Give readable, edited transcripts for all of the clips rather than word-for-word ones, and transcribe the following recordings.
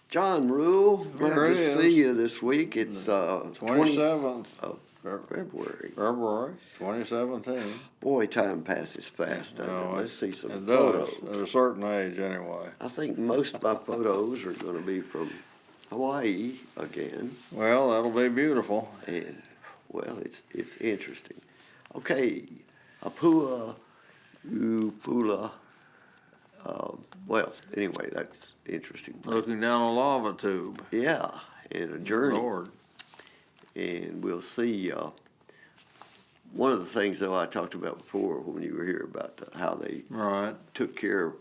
John Rule, glad There to it is. see you this week. It's 27th of February. February 2017. Boy, time passes fast, doesn't it? No, Let's see some It does, photos. at a certain age anyway. I think most of my photos are going to be from Hawaii again. Well, that'll be beautiful. And, well, it's interesting. Okay, Apua Upula. Well, anyway, that's interesting. Looking down a lava tube. Yeah, and a journey. Lord. And we'll see. One of the things, though, I talked about before when you were here about how they Right. took care of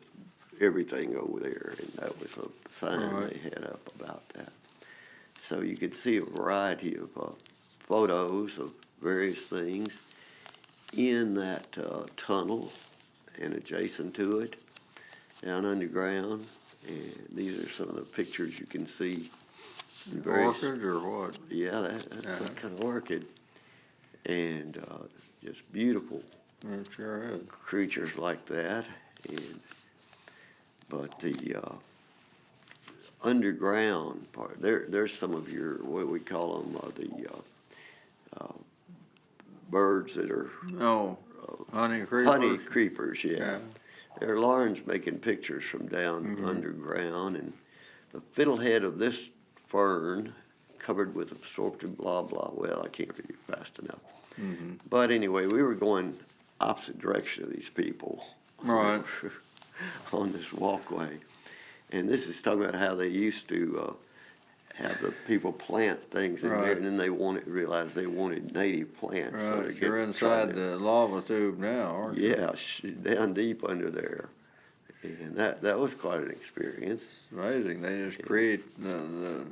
everything over there, and that was a sign Right. they had up about that. So you could see a variety of photos of various things in that tunnel and adjacent to it, down underground. And these are some of the pictures you can see. Orchid or what? Yeah, that's some kind of orchid. And just beautiful It sure is. creatures like that. But the underground part, there's some of your, what we call them, birds that are No, honey creepers. honey creepers, yeah. Yeah. There are Lauren's making pictures from down underground, and the fiddlehead of this fern covered with absorptive blah blah. Well, I can't read it fast enough. But anyway, we were going opposite direction of these people. Right. On this walkway. And this is talking about how they used to have the people plant things in there, Right. and then they realized they wanted native plants. So Right. they You're inside the lava tube now, aren't you? Yeah, down deep under there. And that was quite an experience. It's amazing. They just create, the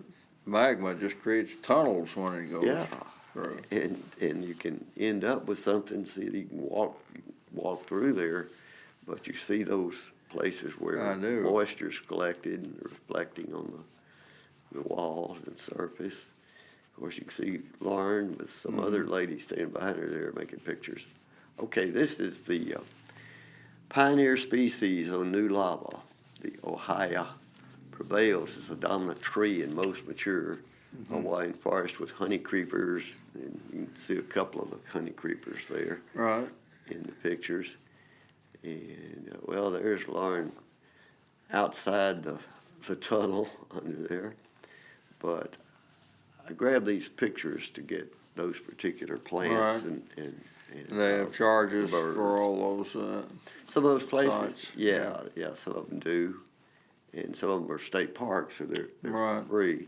magma just creates tunnels when it goes Yeah. through. And you can end up with something, see, you can walk through there, but you see those places where I do. moisture's collected and reflecting on the walls and surface. Of course, you can see Lauren with some other lady standing behind her there making pictures. Okay, this is the pioneer species on new lava. The Ohia prevails as a dominant tree in most mature Hawaiian forest with honey creepers, and you can see a couple of the honey creepers there Right. in the pictures. And well, there's Lauren outside the tunnel under there. But I grabbed these pictures to get those particular plants Right. and They have charges birds. for all those. Some of those places, sites. yeah, some of them do, and some of them are state parks, so they're Right. free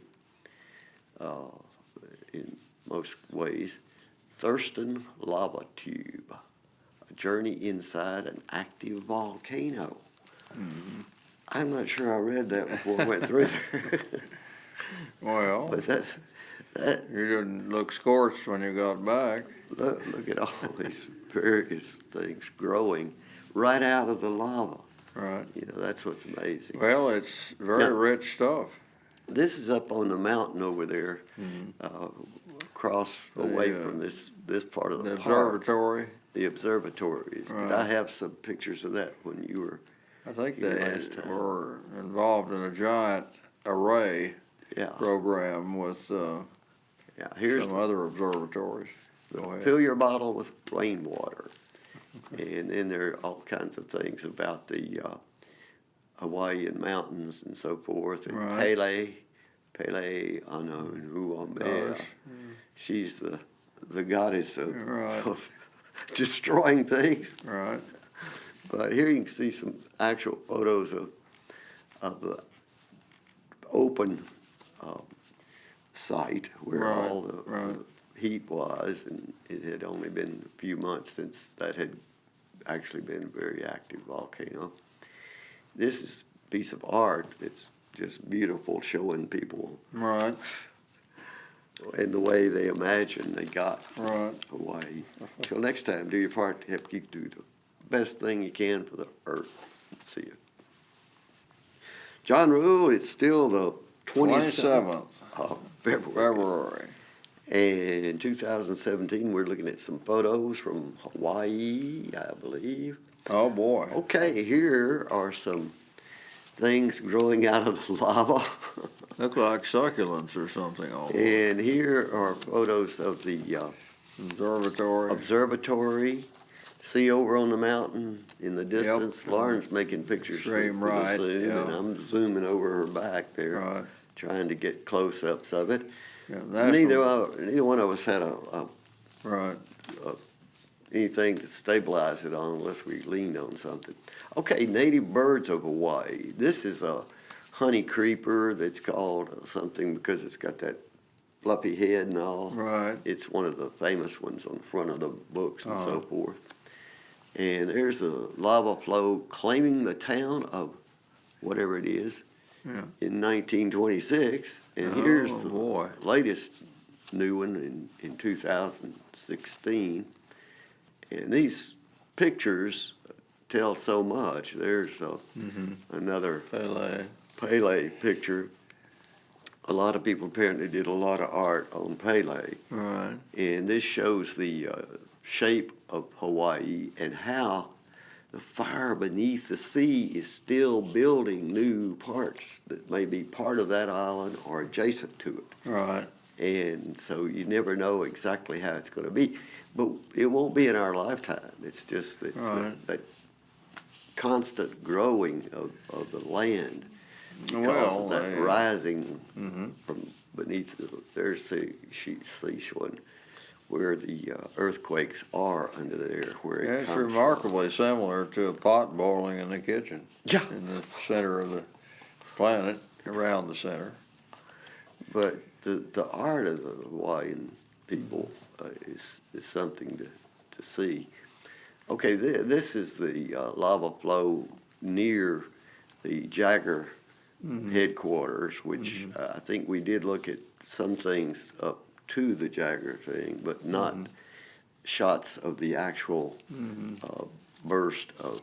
in most ways. Thurston Lava Tube, a journey inside an active volcano. I'm not sure I read that before I went through there, Well, but that. you didn't look scorched when you got back. Look at all these various things growing right out of the lava. Right. You know, that's what's amazing. Well, it's very Yeah. rich stuff. This is up on the mountain over there, across away The, from this part of The the park. observatory. The observatories. Right. Did I have some pictures of that when you were? I think Yeah, they last time. were involved in a giant array Yeah. program with Yeah. Here's some other observatories. Go ahead. fill your bottle with rainwater, and then there are all kinds of things about the Hawaiian mountains and so forth. And Right. Pele Anahuamea. Gosh. She's the goddess Right. of destroying things. Right. But here you can see some actual photos of the open site where Right, all the right. heat was, and it had only been a few months since that had actually been a very active volcano. This is a piece of art that's just beautiful, showing people Right. in the way they imagine they got Right. Hawaii. Till next time, do your part to help keep do the best thing you can for the earth. See you. John Rule, it's still the 27th 27th of February. February. And in 2017, we're looking at some photos from Hawaii, I believe. Oh, boy. Okay, here are some things growing out of the lava. Look like succulents or something almost. And here are photos of the Observatory. observatory. See over on the mountain in the distance, Lauren's making pictures Extreme with right, the zoom, and yeah. I'm zooming over her back there, Right. trying to get close-ups of it. Yeah, Neither one of us had right. anything to stabilize it on unless we leaned on something. Okay, native birds of Hawaii. This is a honey creeper that's called something because it's got that fluffy head and all. Right. It's one of the famous ones on the front of the books and so Uh-huh. forth. And there's a lava flow claiming the town of whatever it is Yeah. in 1926. And here's Oh, the boy. latest new one in 2016. And these pictures tell so much. There's another Pele picture. A lot of people apparently did a lot of art on Pele. Right. And this shows the shape of Hawaii and how the fire beneath the sea is still building new parts that may be part of that island or adjacent to it. Right. And so you never know exactly how it's going to be. But it won't be in our lifetime. It's just that, Right. that constant growing of the land. Because Well, of that they- rising Mhm. from beneath there's the she's one where the earthquakes are under there where it It's comes remarkably similar to a pot boiling in the kitchen. Yeah. In the center of the planet, around the center. from. But the art of the Hawaiian people is something to see. Okay, this is the lava flow near the Jagger headquarters, which I think we did look at some things up to the Jagger thing, but not shots of the actual burst of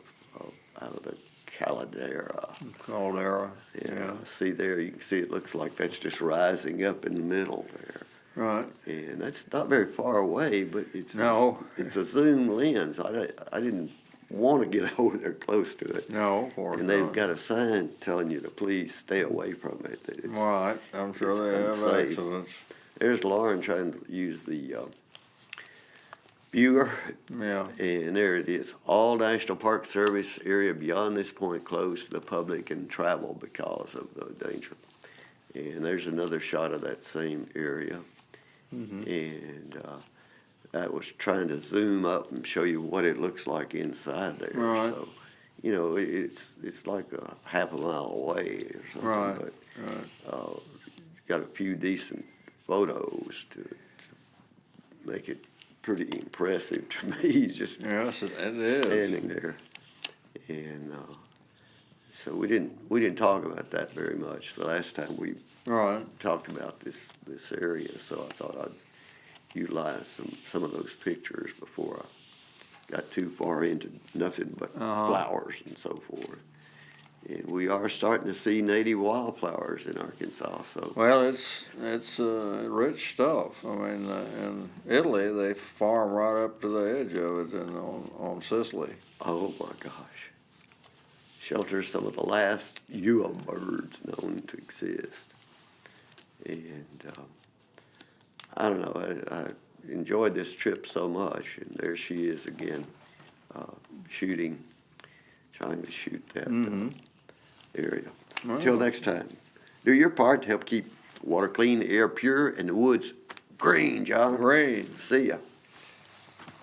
out of the caldera. Caldera. Yeah, see there, you can see it looks like that's just rising up in the middle there. Right. And that's not very far away, but it's No. it's a zoom lens. I didn't want to get over there close to it. No, of course And they've not. got a sign telling you to please stay away from it. That it's, Right. I'm sure it's they have unsafe. accidents. There's Lauren trying to use the viewer, Yeah. and there it is. All National Park Service area beyond this point closed to the public and travel because of the danger. And there's another shot of that same area. And I was trying to zoom up and show you what it looks like inside there. Right. So, you know, it's like a half a mile away or something. Right. But Right. got a few decent photos to make it pretty impressive to me, just Yes, it is. standing there. And so we didn't talk about that very much the last time we Right. talked about this area. So I thought I'd utilize some of those pictures before I got too far into nothing but flowers and so forth. And we are starting to see native wildflowers in Arkansas. So Well, it's rich stuff. I mean, in Italy, they farm right up to the edge of it, and on Sicily. oh my gosh, shelters some of the last Ua birds known to exist. And I don't know, I enjoyed this trip so much. And there she is again, trying to shoot that area. Wow. Till next time, do your part to help keep water clean, the air pure, and the woods green, John. Green. See ya.